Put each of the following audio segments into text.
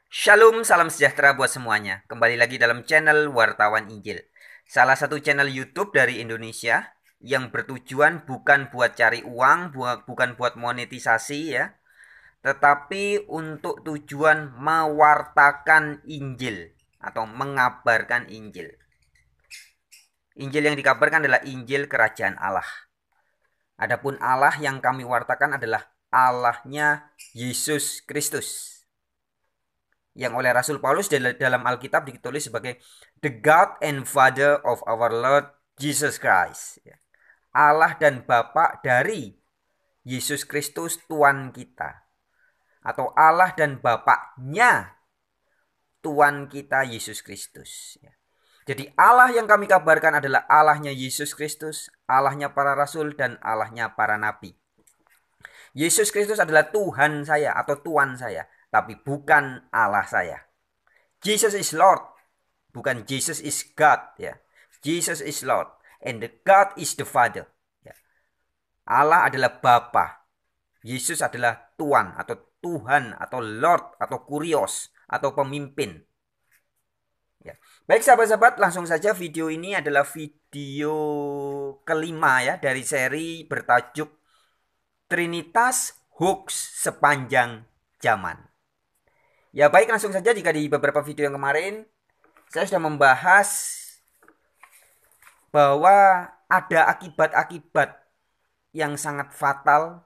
Shalom, salam sejahtera buat semuanya. Kembali lagi dalam channel Wartawan Injil. Salah satu channel YouTube dari Indonesia yang bertujuan bukan buat cari uang, bukan buat monetisasi ya, tetapi untuk tujuan mewartakan Injil atau mengabarkan Injil. Injil yang dikabarkan adalah Injil Kerajaan Allah. Adapun Allah yang kami wartakan adalah Allahnya Yesus Kristus, yang oleh Rasul Paulus dalam Alkitab ditulis sebagai the God and Father of our Lord Jesus Christ. Allah dan Bapa dari Yesus Kristus Tuhan kita. Atau Allah dan Bapaknya Tuhan kita Yesus Kristus. Jadi Allah yang kami kabarkan adalah Allahnya Yesus Kristus, Allahnya para rasul, dan Allahnya para nabi. Yesus Kristus adalah Tuhan saya atau Tuhan saya, tapi bukan Allah saya. Jesus is Lord, bukan Jesus is God ya. Jesus is Lord and the God is the Father. Ya. Allah adalah Bapa. Yesus adalah Tuhan atau Tuhan atau Lord atau Kurios atau pemimpin. Ya. Baik sahabat-sahabat, langsung saja video ini adalah video kelima ya dari seri bertajuk Trinitas Hoax Sepanjang Zaman. Ya baik, langsung saja. Jika di beberapa video yang kemarin saya sudah membahas bahwa ada akibat-akibat yang sangat fatal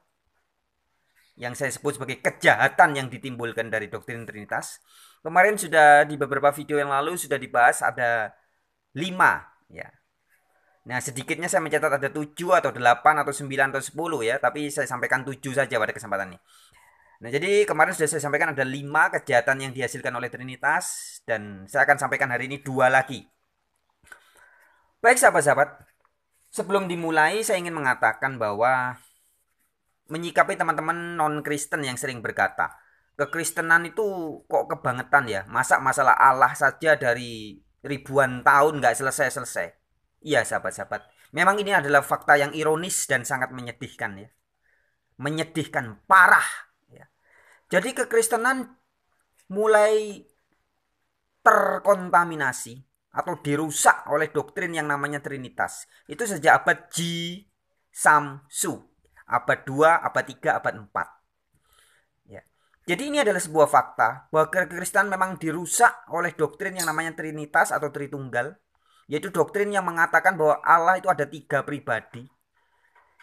yang saya sebut sebagai kejahatan yang ditimbulkan dari doktrin Trinitas. Kemarin sudah di beberapa video yang lalu sudah dibahas ada 5 ya. Nah, sedikitnya saya mencatat ada 7 atau 8 atau 9 atau 10 ya, tapi saya sampaikan 7 saja pada kesempatan ini. Nah, jadi kemarin sudah saya sampaikan ada 5 kejahatan yang dihasilkan oleh Trinitas, dan saya akan sampaikan hari ini 2 lagi. Baik sahabat-sahabat, sebelum dimulai saya ingin mengatakan bahwa menyikapi teman-teman non-Kristen yang sering berkata, kekristenan itu kok kebangetan ya, masa masalah Allah saja dari ribuan tahun nggak selesai-selesai. Iya sahabat-sahabat, memang ini adalah fakta yang ironis dan sangat menyedihkan ya. Menyedihkan, parah. Ya. Jadi kekristenan mulai terkontaminasi atau dirusak oleh doktrin yang namanya Trinitas. Itu sejak abad Ji Samsu. Abad 2, abad 3, abad 4. Ya. Jadi ini adalah sebuah fakta bahwa kekristenan memang dirusak oleh doktrin yang namanya Trinitas atau Tritunggal. Yaitu doktrin yang mengatakan bahwa Allah itu ada 3 pribadi.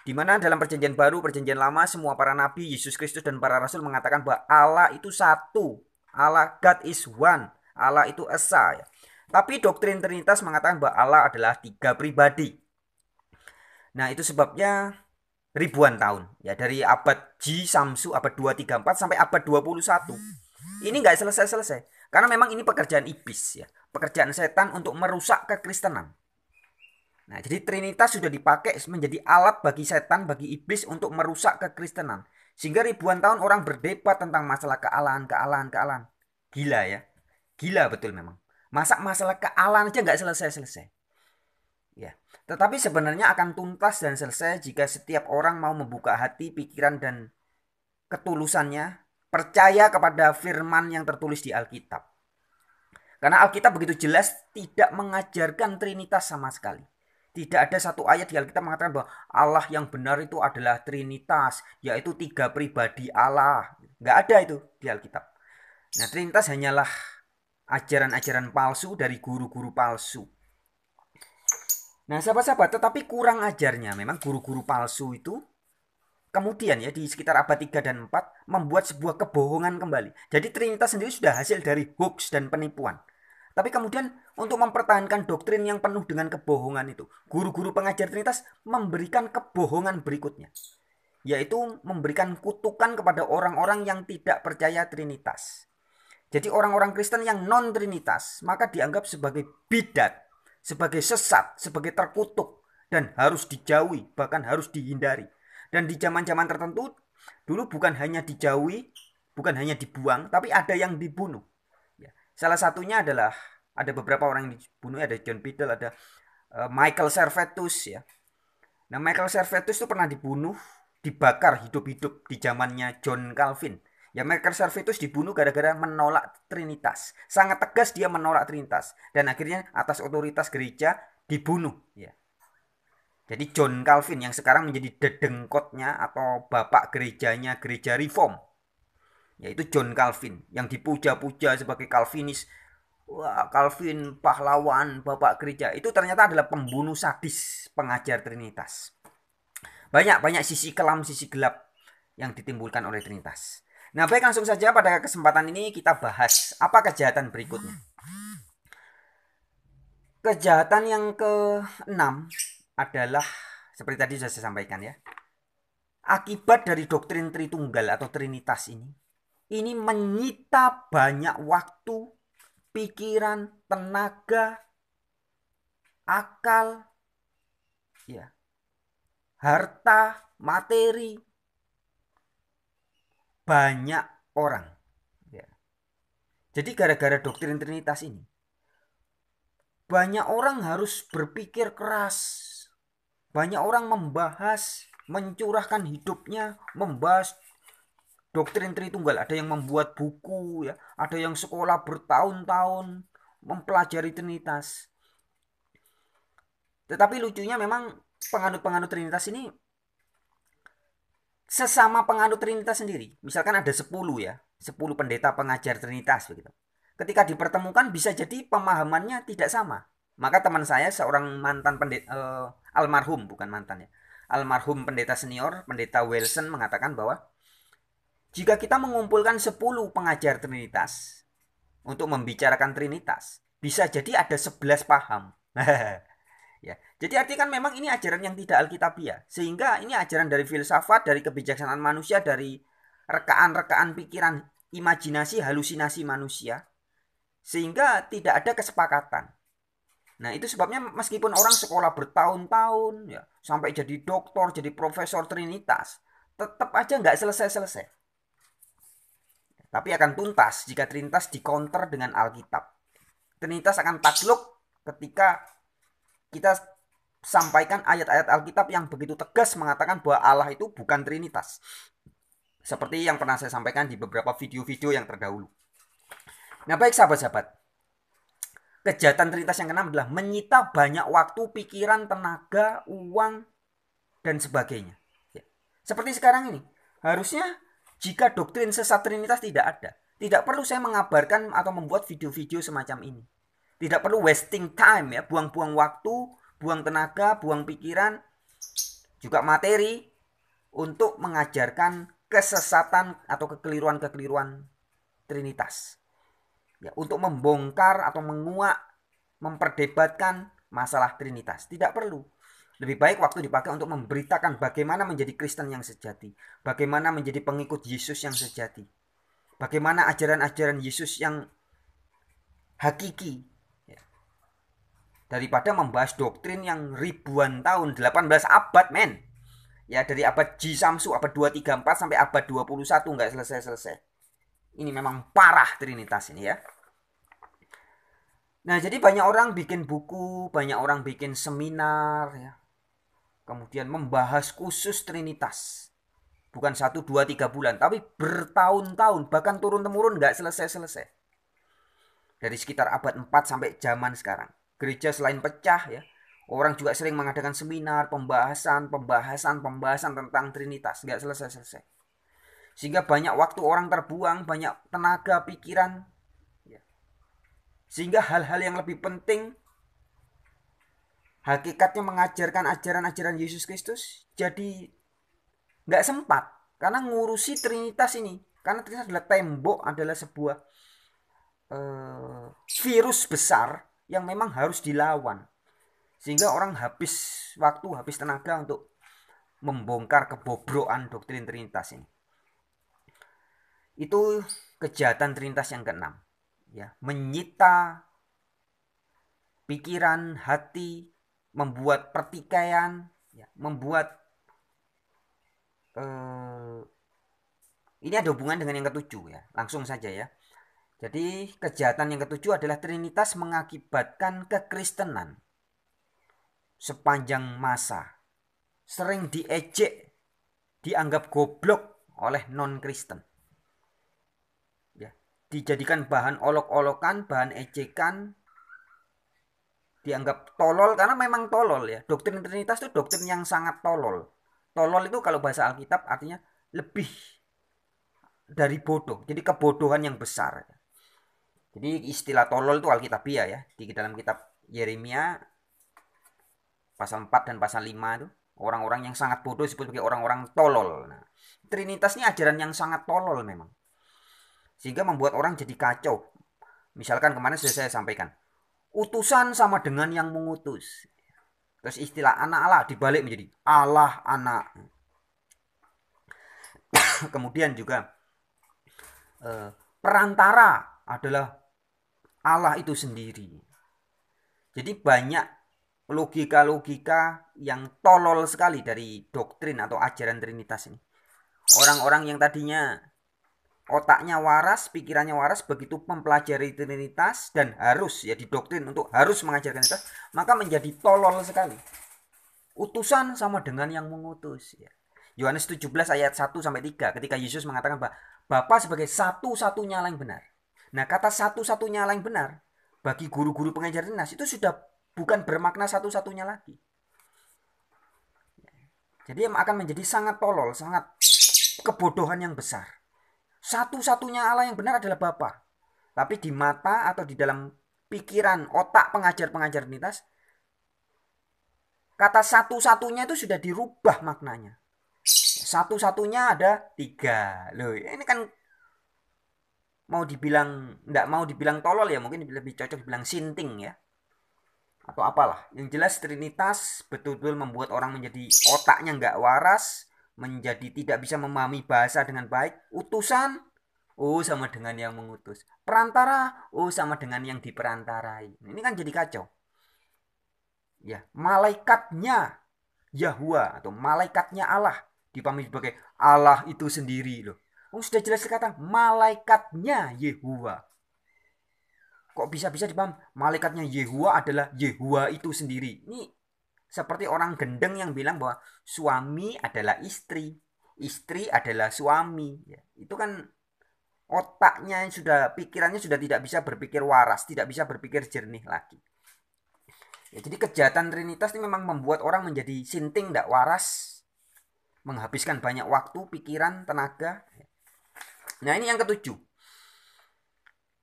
Di mana dalam perjanjian baru, perjanjian lama, semua para nabi, Yesus Kristus dan para rasul mengatakan bahwa Allah itu satu. Allah, God is one. Allah itu esa. Ya. Tapi doktrin Trinitas mengatakan bahwa Allah adalah 3 pribadi. Nah, itu sebabnya ribuan tahun. Ya, dari abad Ji Samsu, abad 2, 3, 4 sampai abad 21. Ini nggak selesai-selesai. Karena memang ini pekerjaan iblis ya. Pekerjaan setan untuk merusak kekristenan. Nah, jadi Trinitas sudah dipakai menjadi alat bagi setan, bagi iblis untuk merusak kekristenan. Sehingga ribuan tahun orang berdebat tentang masalah kealahan. Gila ya. Gila betul memang. Masa masalah kealahan aja nggak selesai-selesai. Ya. Tetapi sebenarnya akan tuntas dan selesai jika setiap orang mau membuka hati, pikiran, dan ketulusannya, percaya kepada firman yang tertulis di Alkitab. Karena Alkitab begitu jelas tidak mengajarkan Trinitas sama sekali. Tidak ada satu ayat di Alkitab mengatakan bahwa Allah yang benar itu adalah Trinitas, yaitu 3 pribadi Allah. Nggak ada itu di Alkitab. Nah, Trinitas hanyalah ajaran-ajaran palsu dari guru-guru palsu. Nah, sahabat-sahabat, tetapi kurang ajarnya memang guru-guru palsu itu kemudian ya di sekitar abad 3 dan 4 membuat sebuah kebohongan kembali. Jadi Trinitas sendiri sudah hasil dari hoax dan penipuan. Tapi kemudian untuk mempertahankan doktrin yang penuh dengan kebohongan itu, guru-guru pengajar Trinitas memberikan kebohongan berikutnya, yaitu memberikan kutukan kepada orang-orang yang tidak percaya Trinitas. Jadi orang-orang Kristen yang non-Trinitas maka dianggap sebagai bidat, sebagai sesat, sebagai terkutuk, dan harus dijauhi, bahkan harus dihindari. Dan di zaman-zaman tertentu dulu bukan hanya dijauhi, bukan hanya dibuang, tapi ada yang dibunuh. Salah satunya adalah ada beberapa orang yang dibunuh, ada John Biddle, ada Michael Servetus ya. Nah, Michael Servetus itu pernah dibunuh, dibakar hidup-hidup di zamannya John Calvin Ya, Marcus Servetus dibunuh gara-gara menolak Trinitas. Sangat tegas dia menolak Trinitas. Dan akhirnya atas otoritas gereja dibunuh. Ya. Jadi John Calvin yang sekarang menjadi dedengkotnya atau bapak gerejanya gereja Reform, yaitu John Calvin yang dipuja-puja sebagai Calvinis. Wah, Calvin pahlawan bapak gereja. Itu ternyata adalah pembunuh sadis pengajar Trinitas. Banyak sisi kelam, sisi gelap yang ditimbulkan oleh Trinitas. Nah, baik, langsung saja pada kesempatan ini kita bahas apa kejahatan berikutnya. Kejahatan yang ke-6 adalah seperti tadi sudah saya sampaikan ya. Akibat dari doktrin Tritunggal atau Trinitas ini menyita banyak waktu, pikiran, tenaga, akal, ya, harta, materi banyak orang. Ya. Jadi gara-gara doktrin Trinitas ini, banyak orang harus berpikir keras. Banyak orang membahas, mencurahkan hidupnya, membahas doktrin Tritunggal. Ada yang membuat buku, ya, ada yang sekolah bertahun-tahun mempelajari Trinitas. Tetapi lucunya memang penganut-penganut Trinitas ini sesama penganut Trinitas sendiri. Misalkan ada 10 ya, 10 pendeta pengajar Trinitas begitu. Ketika dipertemukan bisa jadi pemahamannya tidak sama. Maka teman saya seorang mantan pendeta almarhum, bukan mantan ya. Almarhum pendeta senior, pendeta Wilson mengatakan bahwa jika kita mengumpulkan 10 pengajar Trinitas untuk membicarakan Trinitas, bisa jadi ada 11 paham. Ya, jadi artinya kan memang ini ajaran yang tidak alkitabiah. Sehingga ini ajaran dari filsafat, dari kebijaksanaan manusia, dari rekaan-rekaan pikiran, imajinasi, halusinasi manusia. Sehingga tidak ada kesepakatan. Nah, itu sebabnya meskipun orang sekolah bertahun-tahun, ya, sampai jadi doktor, jadi profesor Trinitas, tetap aja nggak selesai-selesai. Tapi akan tuntas jika Trinitas dikonter dengan Alkitab. Trinitas akan takluk ketika kita sampaikan ayat-ayat Alkitab yang begitu tegas mengatakan bahwa Allah itu bukan Trinitas. Seperti yang pernah saya sampaikan di beberapa video-video yang terdahulu. Nah, baik sahabat-sahabat. Kejahatan Trinitas yang keenam adalah menyita banyak waktu, pikiran, tenaga, uang, dan sebagainya. Ya. Seperti sekarang ini. Harusnya jika doktrin sesat Trinitas tidak ada, tidak perlu saya mengabarkan atau membuat video-video semacam ini. Tidak perlu wasting time ya, buang-buang waktu, buang tenaga, buang pikiran, juga materi untuk mengajarkan kesesatan atau kekeliruan-kekeliruan Trinitas. Ya, untuk membongkar atau menguak, memperdebatkan masalah Trinitas. Tidak perlu. Lebih baik waktu dipakai untuk memberitakan bagaimana menjadi Kristen yang sejati, bagaimana menjadi pengikut Yesus yang sejati, bagaimana ajaran-ajaran Yesus yang hakiki, ya, daripada membahas doktrin yang ribuan tahun, 18 abad men. Ya, dari abad G Samsu, abad 234 sampai abad 21 nggak selesai-selesai. Ini memang parah Trinitas ini ya. Nah, jadi banyak orang bikin buku, banyak orang bikin seminar ya. Kemudian membahas khusus Trinitas. Bukan 1, 2, 3 bulan, tapi bertahun-tahun, bahkan turun-temurun nggak selesai-selesai. Dari sekitar abad 4 sampai zaman sekarang. Gereja selain pecah ya, orang juga sering mengadakan seminar, pembahasan tentang Trinitas. Nggak selesai-selesai. Sehingga banyak waktu orang terbuang, banyak tenaga, pikiran. Sehingga hal-hal yang lebih penting, hakikatnya mengajarkan ajaran-ajaran Yesus Kristus, jadi nggak sempat. Karena ngurusi Trinitas ini. Karena Trinitas adalah tembok, adalah sebuah virus besar yang memang harus dilawan. Sehingga orang habis waktu, habis tenaga untuk membongkar kebobrokan doktrin Trinitas ini. Itu kejahatan Trinitas yang keenam. Ya, menyita pikiran, hati, membuat pertikaian, ya, membuat ini ada hubungan dengan yang ketujuh ya. Langsung saja ya. Jadi kejahatan yang ketujuh adalah Trinitas mengakibatkan kekristenan sepanjang masa sering diejek, dianggap goblok oleh non-Kristen. dijadikan bahan olok-olokan, bahan ejekan, dianggap tolol karena memang tolol ya. Doktrin Trinitas itu doktrin yang sangat tolol. Tolol itu kalau bahasa Alkitab artinya lebih dari bodoh. Jadi kebodohan yang besar. Jadi istilah tolol itu Alkitabiah ya. Di dalam kitab Yeremia pasal 4 dan pasal 5 itu orang-orang yang sangat bodoh disebut sebagai orang-orang tolol. Nah, Trinitas ini ajaran yang sangat tolol memang. Sehingga membuat orang jadi kacau. Misalkan kemarin sudah saya sampaikan. Utusan sama dengan yang mengutus. Terus istilah anak Allah dibalik menjadi Allah anak. Kemudian juga perantara adalah Allah itu sendiri. Jadi banyak logika-logika yang tolol sekali dari doktrin atau ajaran Trinitas ini. Orang-orang yang tadinya otaknya waras, pikirannya waras, begitu mempelajari Trinitas dan harus ya didoktrin untuk harus mengajarkan Trinitas, maka menjadi tolol sekali. Utusan sama dengan yang mengutus ya. Yohanes 17 ayat 1 sampai 3 ketika Yesus mengatakan bahwa Bapa sebagai satu-satunya Allah yang benar. Nah, kata satu-satunya Allah yang benar bagi guru-guru pengajar Trinitas itu sudah bukan bermakna satu-satunya lagi. Jadi akan menjadi sangat tolol, sangat kebodohan yang besar. Satu-satunya Allah yang benar adalah Bapa. Tapi di mata atau di dalam pikiran otak pengajar-pengajar Trinitas, kata satu-satunya itu sudah dirubah maknanya. Satu-satunya ada 3. Loh, ini kan mau dibilang, enggak mau dibilang tolol ya, mungkin lebih cocok dibilang sinting ya. Atau apalah. Yang jelas Trinitas betul-betul membuat orang menjadi otaknya enggak waras, menjadi tidak bisa memahami bahasa dengan baik. Utusan, oh sama dengan yang mengutus. Perantara, oh sama dengan yang diperantarai. Ini kan jadi kacau. Ya, malaikatnya Yahwa atau malaikatnya Allah dipahami sebagai Allah itu sendiri loh. Oh, sudah jelas dikatakan malaikatnya Yehuwa. Kok bisa-bisa dipaham malaikatnya Yehuwa adalah Yehuwa itu sendiri. Ini seperti orang gendeng yang bilang bahwa suami adalah istri, istri adalah suami. Ya, itu kan otaknya sudah, pikirannya sudah tidak bisa berpikir waras, tidak bisa berpikir jernih lagi. Ya, jadi kejahatan Trinitas ini memang membuat orang menjadi sinting, tidak waras, menghabiskan banyak waktu, pikiran, tenaga. Nah, ini yang ketujuh.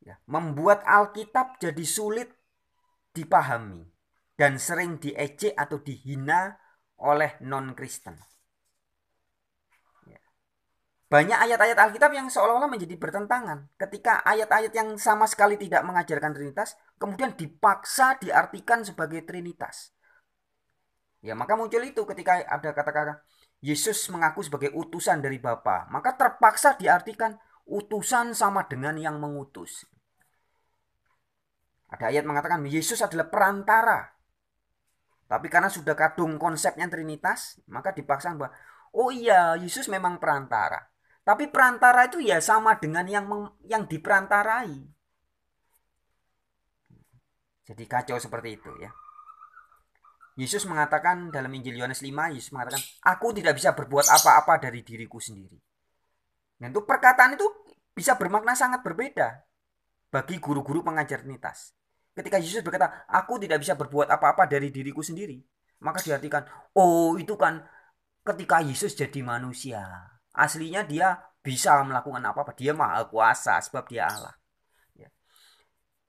Ya, membuat Alkitab jadi sulit dipahami dan sering diejek atau dihina oleh non-Kristen. Ya. Banyak ayat-ayat Alkitab yang seolah-olah menjadi bertentangan. Ketika ayat-ayat yang sama sekali tidak mengajarkan Trinitas, kemudian dipaksa diartikan sebagai Trinitas. Ya, maka muncul itu ketika ada kata-kata Yesus mengaku sebagai utusan dari Bapa, maka terpaksa diartikan utusan sama dengan yang mengutus. Ada ayat mengatakan Yesus adalah perantara. Tapi karena sudah kadung konsepnya Trinitas, maka dipaksa bahwa oh iya, Yesus memang perantara. Tapi perantara itu ya sama dengan yang diperantarai. Jadi kacau seperti itu ya. Yesus mengatakan dalam Injil Yohanes 5, Yesus mengatakan, aku tidak bisa berbuat apa-apa dari diriku sendiri. Dan itu perkataan itu bisa bermakna sangat berbeda bagi guru-guru pengajar Trinitas. Ketika Yesus berkata, aku tidak bisa berbuat apa-apa dari diriku sendiri, maka diartikan, oh itu kan ketika Yesus jadi manusia. Aslinya dia bisa melakukan apa-apa, dia maha kuasa sebab dia Allah.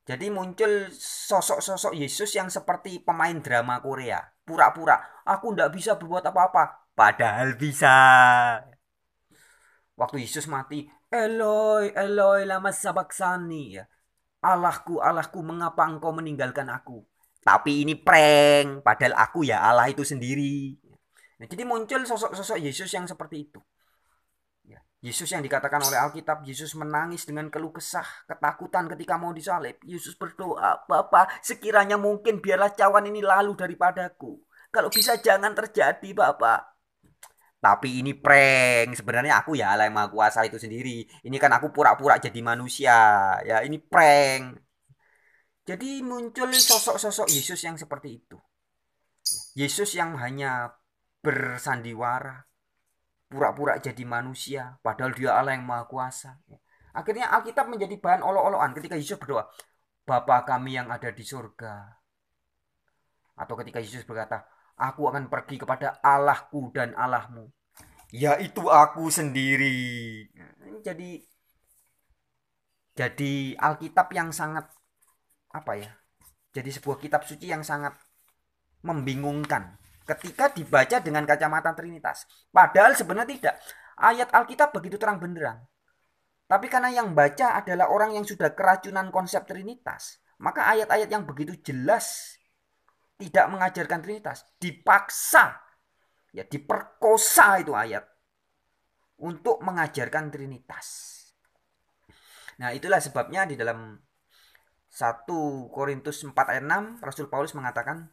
Jadi muncul sosok-sosok Yesus yang seperti pemain drama Korea. Pura-pura, aku tidak bisa berbuat apa-apa. Padahal bisa. Waktu Yesus mati, Eloi, Eloi, lama sabaksani. Ya. Allahku, Allahku, mengapa engkau meninggalkan aku? Tapi ini prank, padahal aku ya Allah itu sendiri. Nah, jadi muncul sosok-sosok Yesus yang seperti itu. Yesus yang dikatakan oleh Alkitab, Yesus menangis dengan keluh kesah, ketakutan ketika mau disalib. Yesus berdoa, Bapa, sekiranya mungkin biarlah cawan ini lalu daripadaku. Kalau bisa jangan terjadi, Bapa. Tapi ini prank. Sebenarnya aku ya Allah yang Maha Kuasa itu sendiri. Ini kan aku pura-pura jadi manusia. Ya, ini prank. Jadi muncul sosok-sosok Yesus yang seperti itu. Yesus yang hanya bersandiwara, pura-pura jadi manusia, padahal dia Allah yang Maha Kuasa. Akhirnya Alkitab menjadi bahan olok-olokan ketika Yesus berdoa, Bapa kami yang ada di surga. Atau ketika Yesus berkata, aku akan pergi kepada Allahku dan Allahmu, yaitu aku sendiri. Jadi Alkitab yang sangat apa ya? Jadi sebuah kitab suci yang sangat membingungkan ketika dibaca dengan kacamata Trinitas. Padahal sebenarnya tidak. Ayat Alkitab begitu terang benderang. Tapi karena yang baca adalah orang yang sudah keracunan konsep Trinitas, maka ayat-ayat yang begitu jelas tidak mengajarkan Trinitas dipaksa, ya diperkosa itu ayat untuk mengajarkan Trinitas. Nah, itulah sebabnya di dalam 1 Korintus 4 ayat 6 Rasul Paulus mengatakan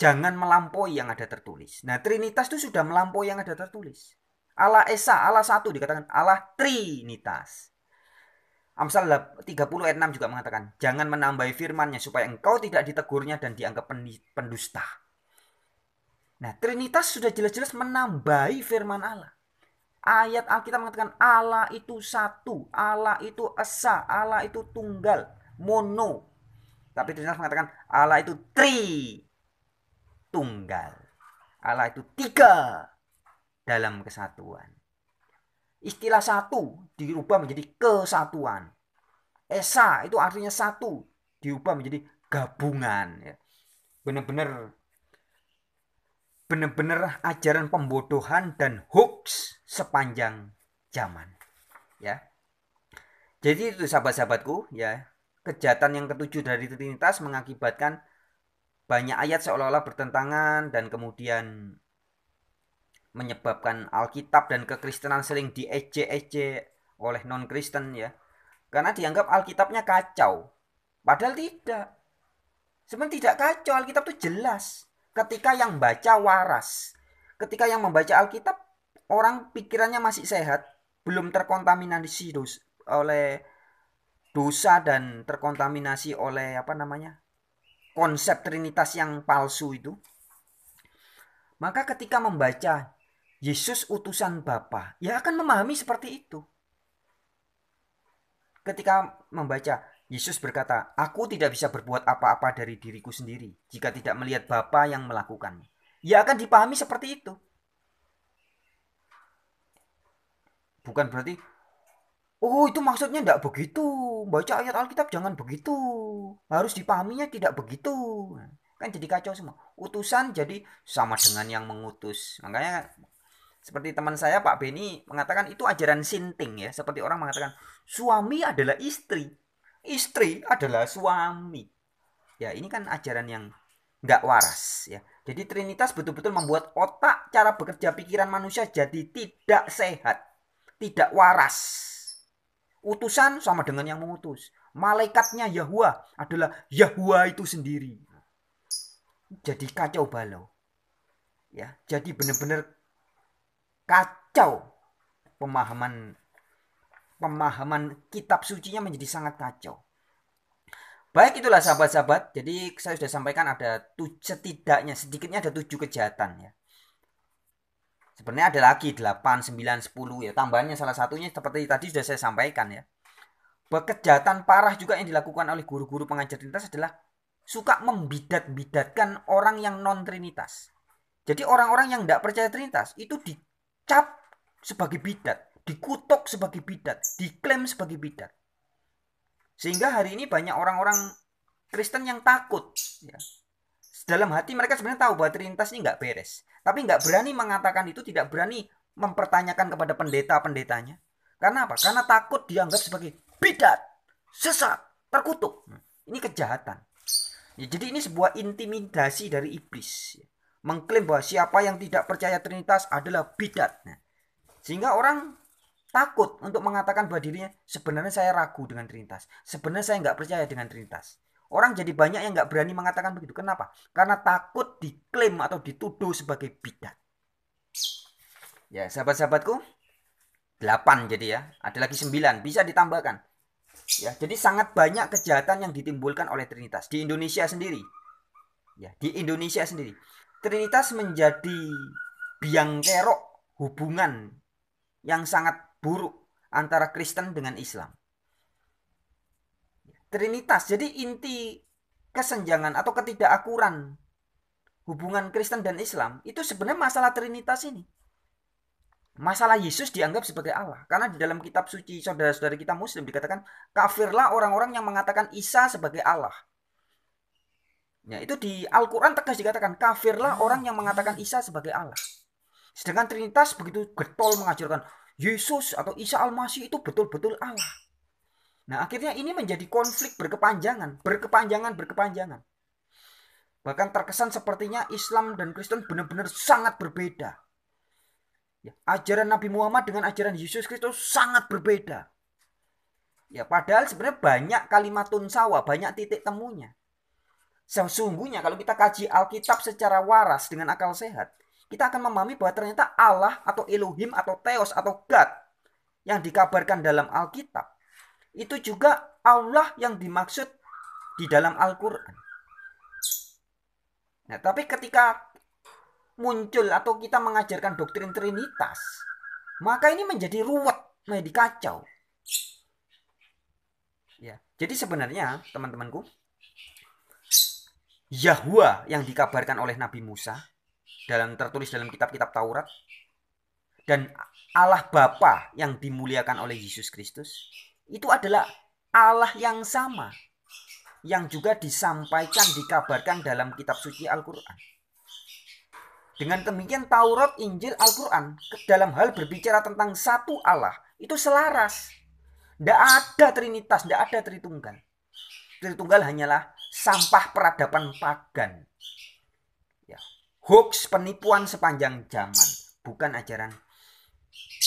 jangan melampaui yang ada tertulis. Nah, Trinitas itu sudah melampaui yang ada tertulis. Allah Esa, Allah satu dikatakan Allah Trinitas. Amsal 30 ayat 6 juga mengatakan, jangan menambahi firman-Nya supaya engkau tidak ditegurnya dan dianggap pendusta. Nah, Trinitas sudah jelas-jelas menambahi firman Allah. Ayat Alkitab mengatakan Allah itu satu, Allah itu esa, Allah itu tunggal, mono. Tapi Trinitas mengatakan Allah itu tunggal. Allah itu tiga dalam kesatuan. Istilah satu dirubah menjadi kesatuan. Esa itu artinya satu dirubah menjadi gabungan. Benar-benar ajaran pembodohan dan hoax sepanjang zaman. Ya. Jadi itu sahabat-sahabatku, ya. Kejahatan yang ketujuh dari Trinitas mengakibatkan banyak ayat seolah-olah bertentangan dan kemudian menyebabkan Alkitab dan kekristenan sering diejek-ejek oleh non-Kristen, ya. Karena dianggap Alkitabnya kacau. Padahal tidak. Sebenarnya tidak kacau, Alkitab itu jelas. Ketika yang baca waras. Ketika yang membaca Alkitab, orang pikirannya masih sehat, belum terkontaminasi oleh dosa dan terkontaminasi oleh konsep Trinitas yang palsu itu. Maka ketika membaca Yesus utusan Bapa, ya akan memahami seperti itu. Ketika membaca Yesus berkata, aku tidak bisa berbuat apa-apa dari diriku sendiri jika tidak melihat Bapa yang melakukannya. Ya akan dipahami seperti itu. Bukan berarti, oh itu maksudnya tidak begitu. Baca ayat Alkitab jangan begitu. Harus dipahaminya tidak begitu. Kan jadi kacau semua. Utusan jadi sama dengan yang mengutus. Makanya seperti teman saya Pak Beni mengatakan itu ajaran sinting, ya. Seperti orang mengatakan suami adalah istri, istri adalah suami. Ya ini kan ajaran yang nggak waras, ya. Jadi Trinitas betul-betul membuat otak, cara bekerja pikiran manusia jadi tidak sehat, tidak waras. Utusan sama dengan yang mengutus. Malaikatnya Yahwa adalah Yahwa itu sendiri. Jadi kacau balau. Ya, jadi benar-benar kacau pemahaman kitab sucinya menjadi sangat kacau. Baik, itulah sahabat-sahabat. Jadi saya sudah sampaikan ada sedikitnya ada 7 kejahatan, ya. Sebenarnya ada lagi 8, 9, 10, ya. Tambahannya salah satunya seperti tadi sudah saya sampaikan, ya. Bahwa kejahatan parah juga yang dilakukan oleh guru-guru pengajar Trinitas adalah suka membidat-bidatkan orang yang non Trinitas. Jadi orang-orang yang tidak percaya Trinitas itu dicap sebagai bidat, dikutuk sebagai bidat, diklaim sebagai bidat. Sehingga hari ini banyak orang-orang Kristen yang takut, ya. Dalam hati mereka sebenarnya tahu bahwa Trinitas ini nggak beres, tapi nggak berani mengatakan itu, tidak berani mempertanyakan kepada pendeta-pendetanya. Karena apa? Karena takut dianggap sebagai bidat, sesat, terkutuk. Ini kejahatan. Ya, jadi ini sebuah intimidasi dari iblis, ya. Mengklaim bahwa siapa yang tidak percaya Trinitas adalah bidat. Nah, sehingga orang takut untuk mengatakan bahwa dirinya sebenarnya saya ragu dengan Trinitas. Sebenarnya saya nggak percaya dengan Trinitas. Orang jadi banyak yang nggak berani mengatakan begitu. Kenapa? Karena takut diklaim atau dituduh sebagai bidat. Ya, sahabat-sahabatku, 8 jadi, ya. Ada lagi 9, bisa ditambahkan. Ya, jadi sangat banyak kejahatan yang ditimbulkan oleh Trinitas di Indonesia sendiri. Ya, di Indonesia sendiri. Trinitas menjadi biang kerok hubungan yang sangat buruk antara Kristen dengan Islam. Trinitas. Jadi inti kesenjangan atau ketidakakuran hubungan Kristen dan Islam itu sebenarnya masalah Trinitas ini. Masalah Yesus dianggap sebagai Allah. Karena di dalam kitab suci saudara-saudara kita Muslim dikatakan, kafirlah orang-orang yang mengatakan Isa sebagai Allah. Ya, itu di Al-Quran tegas dikatakan, kafirlah orang yang mengatakan Isa sebagai Allah. Sedangkan Trinitas begitu getol mengajarkan, Yesus atau Isa Al-Masih itu betul-betul Allah. Nah, akhirnya ini menjadi konflik berkepanjangan. Bahkan terkesan sepertinya Islam dan Kristen benar-benar sangat berbeda. Ya, ajaran Nabi Muhammad dengan ajaran Yesus Kristus sangat berbeda. Ya, padahal sebenarnya banyak kalimatun sawa, banyak titik temunya. Sesungguhnya kalau kita kaji Alkitab secara waras dengan akal sehat, kita akan memahami bahwa ternyata Allah atau Elohim atau Theos atau God yang dikabarkan dalam Alkitab itu juga Allah yang dimaksud di dalam Al-Quran. Nah, tapi ketika muncul atau kita mengajarkan doktrin Trinitas, maka ini menjadi ruwet, menjadi kacau. Ya, jadi sebenarnya teman-temanku, Yahwa yang dikabarkan oleh Nabi Musa tertulis dalam kitab-kitab Taurat dan Allah Bapa yang dimuliakan oleh Yesus Kristus itu adalah Allah yang sama yang juga disampaikan, dikabarkan dalam kitab suci Al-Quran. Dengan demikian Taurat, Injil, Al-Quran dalam hal berbicara tentang satu Allah itu selaras. Tidak ada Trinitas, tidak ada Tritunggal. Tritunggal hanyalah sampah peradaban pagan. Ya. Hoax, penipuan sepanjang zaman. Bukan ajaran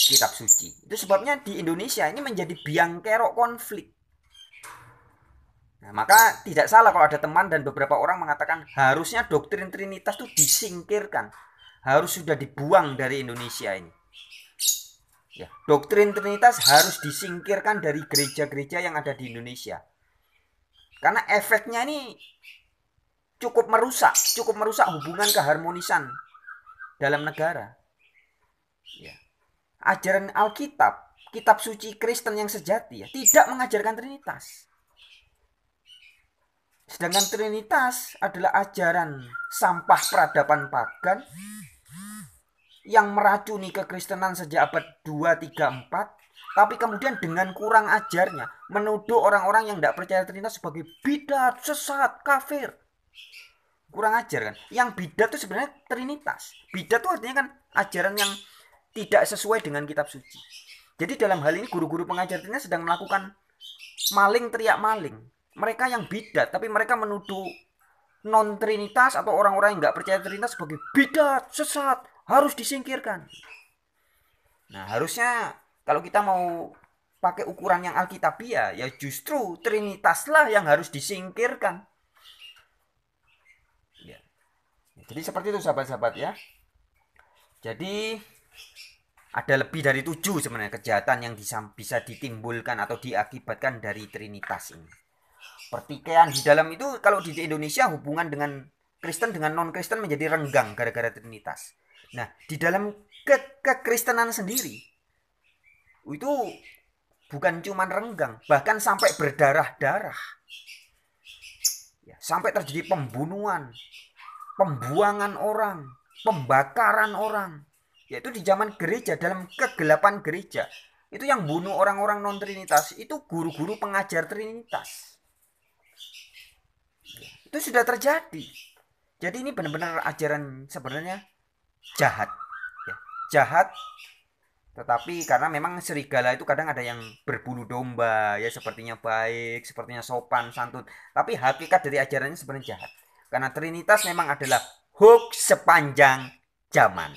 kitab suci. Itu sebabnya di Indonesia ini menjadi biang kerok konflik. Nah, maka tidak salah kalau ada teman dan beberapa orang mengatakan harusnya doktrin Trinitas itu disingkirkan. Harus sudah dibuang dari Indonesia ini. Ya, doktrin Trinitas harus disingkirkan dari gereja-gereja yang ada di Indonesia. Karena efeknya ini cukup merusak hubungan keharmonisan dalam negara. Ya. Ajaran Alkitab, kitab suci Kristen yang sejati ya, tidak mengajarkan Trinitas. Sedangkan Trinitas adalah ajaran sampah peradaban pagan yang meracuni kekristenan sejak abad 2, 3, 4. Tapi kemudian dengan kurang ajarnya menuduh orang-orang yang tidak percaya Trinitas sebagai bidat, sesat, kafir. Kurang ajar kan? Yang bidat itu sebenarnya Trinitas. Bidat itu artinya kan ajaran yang tidak sesuai dengan kitab suci. Jadi dalam hal ini guru-guru pengajar Trinitas sedang melakukan maling teriak maling. Mereka yang bidat, tapi mereka menuduh non-Trinitas atau orang-orang yang nggak percaya Trinitas sebagai bidat, sesat, harus disingkirkan. Nah, harusnya kalau kita mau pakai ukuran yang alkitabiah, ya justru Trinitaslah yang harus disingkirkan. Ya. Jadi seperti itu sahabat-sahabat ya. Jadi ada lebih dari 7 sebenarnya kejahatan yang bisa ditimbulkan atau diakibatkan dari Trinitas ini. Pertikaian di dalam itu kalau di Indonesia hubungan dengan Kristen dengan non-Kristen menjadi renggang gara-gara Trinitas. Nah, di dalam kekristenan sendiri itu bukan cuma renggang, bahkan sampai berdarah-darah. Ya, sampai terjadi pembunuhan, pembuangan orang, pembakaran orang. Yaitu di zaman gereja, dalam kegelapan gereja. Itu yang bunuh orang-orang non-Trinitas, itu guru-guru pengajar Trinitas. Itu sudah terjadi. Jadi ini benar-benar ajaran sebenarnya jahat. Ya, jahat. Tetapi karena memang serigala itu kadang ada yang berbulu domba, ya sepertinya baik, sepertinya sopan, santun. Tapi hakikat dari ajarannya sebenarnya jahat. Karena Trinitas memang adalah hoax sepanjang zaman.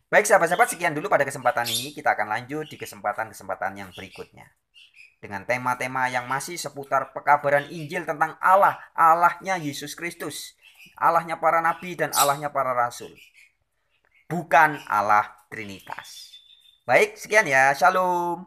Baik sahabat-sahabat, sekian dulu pada kesempatan ini. Kita akan lanjut di kesempatan-kesempatan yang berikutnya. Dengan tema-tema yang masih seputar pekabaran Injil tentang Allah, Allahnya Yesus Kristus, Allahnya para nabi dan Allahnya para rasul. Bukan Allah Trinitas. Baik, sekian ya. Shalom.